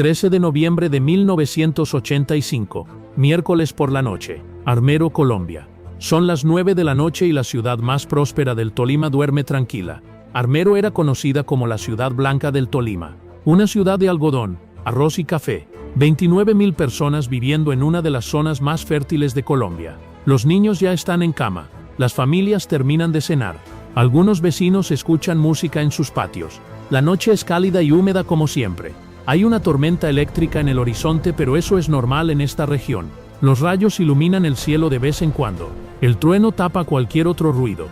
13 de noviembre de 1985, miércoles por la noche, Armero, Colombia. Son las 9 de la noche y la ciudad más próspera del Tolima duerme tranquila. Armero era conocida como la ciudad blanca del Tolima, una ciudad de algodón, arroz y café. 29.000 personas viviendo en una de las zonas más fértiles de Colombia. Los niños ya están en cama, las familias terminan de cenar. Algunos vecinos escuchan música en sus patios. La noche es cálida y húmeda como siempre. Hay una tormenta eléctrica en el horizonte, pero eso es normal en esta región. Los rayos iluminan el cielo de vez en cuando. El trueno tapa cualquier otro ruido.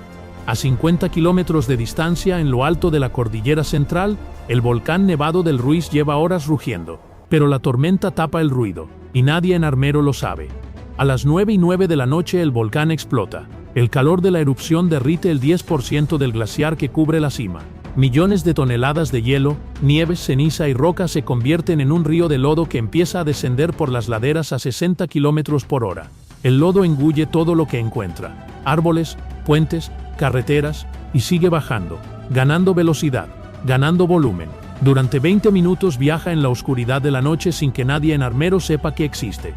A 50 kilómetros de distancia, en lo alto de la cordillera central, el volcán Nevado del Ruiz lleva horas rugiendo. Pero la tormenta tapa el ruido, y nadie en Armero lo sabe. A las 9:09 de la noche el volcán explota. El calor de la erupción derrite el 10% del glaciar que cubre la cima. Millones de toneladas de hielo, nieves, ceniza y roca se convierten en un río de lodo que empieza a descender por las laderas a 60 kilómetros por hora. El lodo engulle todo lo que encuentra: árboles, puentes, carreteras, y sigue bajando, ganando velocidad, ganando volumen. Durante 20 minutos viaja en la oscuridad de la noche sin que nadie en Armero sepa que existe.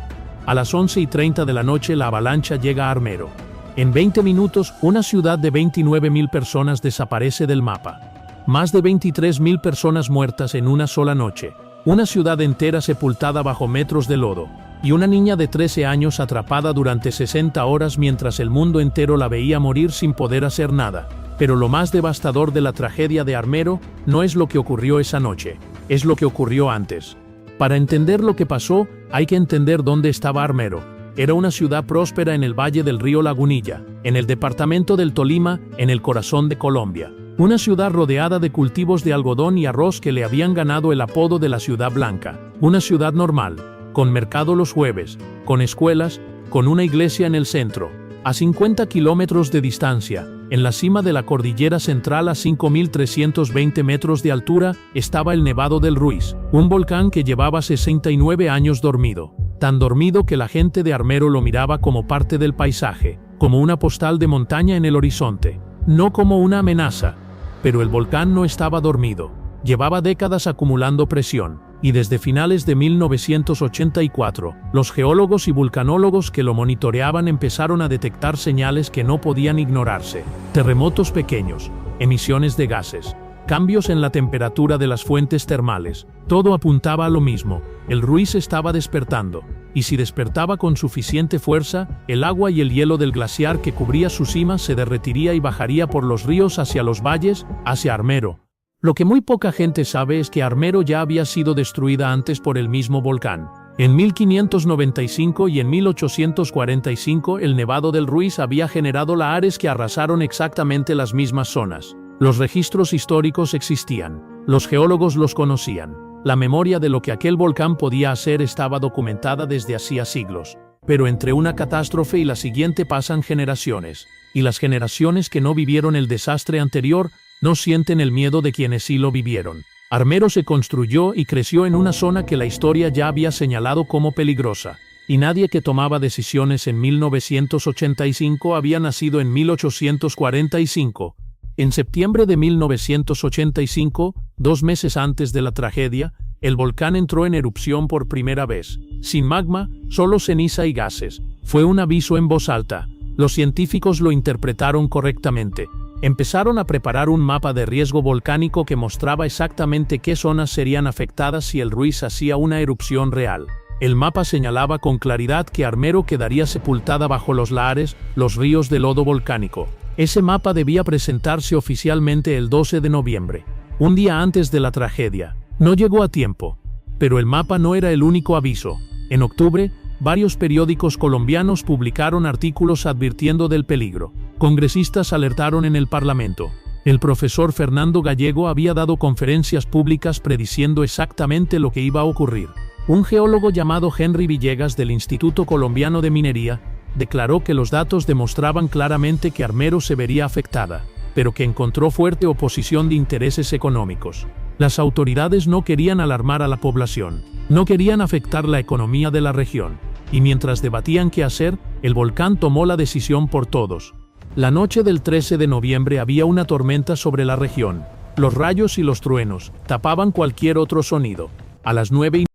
A las 11:30 de la noche la avalancha llega a Armero. En 20 minutos, una ciudad de 29.000 personas desaparece del mapa. Más de 23.000 personas muertas en una sola noche. Una ciudad entera sepultada bajo metros de lodo. Y una niña de 13 años atrapada durante 60 horas mientras el mundo entero la veía morir sin poder hacer nada. Pero lo más devastador de la tragedia de Armero no es lo que ocurrió esa noche, es lo que ocurrió antes. Para entender lo que pasó, hay que entender dónde estaba Armero. Era una ciudad próspera en el valle del río Lagunilla, en el departamento del Tolima, en el corazón de Colombia. Una ciudad rodeada de cultivos de algodón y arroz que le habían ganado el apodo de la ciudad blanca. Una ciudad normal, con mercado los jueves, con escuelas, con una iglesia en el centro. A 50 kilómetros de distancia, en la cima de la cordillera central a 5.320 metros de altura, estaba el Nevado del Ruiz, un volcán que llevaba 69 años dormido. Tan dormido que la gente de Armero lo miraba como parte del paisaje, como una postal de montaña en el horizonte, no como una amenaza. Pero el volcán no estaba dormido, llevaba décadas acumulando presión, y desde finales de 1984, los geólogos y vulcanólogos que lo monitoreaban empezaron a detectar señales que no podían ignorarse: terremotos pequeños, emisiones de gases, cambios en la temperatura de las fuentes termales. Todo apuntaba a lo mismo: el Ruiz estaba despertando, y si despertaba con suficiente fuerza, el agua y el hielo del glaciar que cubría su cima se derretiría y bajaría por los ríos hacia los valles, hacia Armero. Lo que muy poca gente sabe es que Armero ya había sido destruida antes por el mismo volcán. En 1595 y en 1845 el Nevado del Ruiz había generado lahares que arrasaron exactamente las mismas zonas. Los registros históricos existían, los geólogos los conocían. La memoria de lo que aquel volcán podía hacer estaba documentada desde hacía siglos. Pero entre una catástrofe y la siguiente pasan generaciones, y las generaciones que no vivieron el desastre anterior no sienten el miedo de quienes sí lo vivieron. Armero se construyó y creció en una zona que la historia ya había señalado como peligrosa, y nadie que tomaba decisiones en 1985 había nacido en 1845. En septiembre de 1985, 2 meses antes de la tragedia, el volcán entró en erupción por primera vez. Sin magma, solo ceniza y gases. Fue un aviso en voz alta. Los científicos lo interpretaron correctamente. Empezaron a preparar un mapa de riesgo volcánico que mostraba exactamente qué zonas serían afectadas si el Ruiz hacía una erupción real. El mapa señalaba con claridad que Armero quedaría sepultada bajo los lahares, los ríos de lodo volcánico. Ese mapa debía presentarse oficialmente el 12 de noviembre, un día antes de la tragedia. No llegó a tiempo, pero el mapa no era el único aviso. En octubre, varios periódicos colombianos publicaron artículos advirtiendo del peligro. Congresistas alertaron en el Parlamento. El profesor Fernando Gallego había dado conferencias públicas prediciendo exactamente lo que iba a ocurrir. Un geólogo llamado Henry Villegas del Instituto Colombiano de Minería declaró que los datos demostraban claramente que Armero se vería afectada, pero que encontró fuerte oposición de intereses económicos. Las autoridades no querían alarmar a la población, no querían afectar la economía de la región, y mientras debatían qué hacer, el volcán tomó la decisión por todos. La noche del 13 de noviembre había una tormenta sobre la región. Los rayos y los truenos tapaban cualquier otro sonido. A las 9:00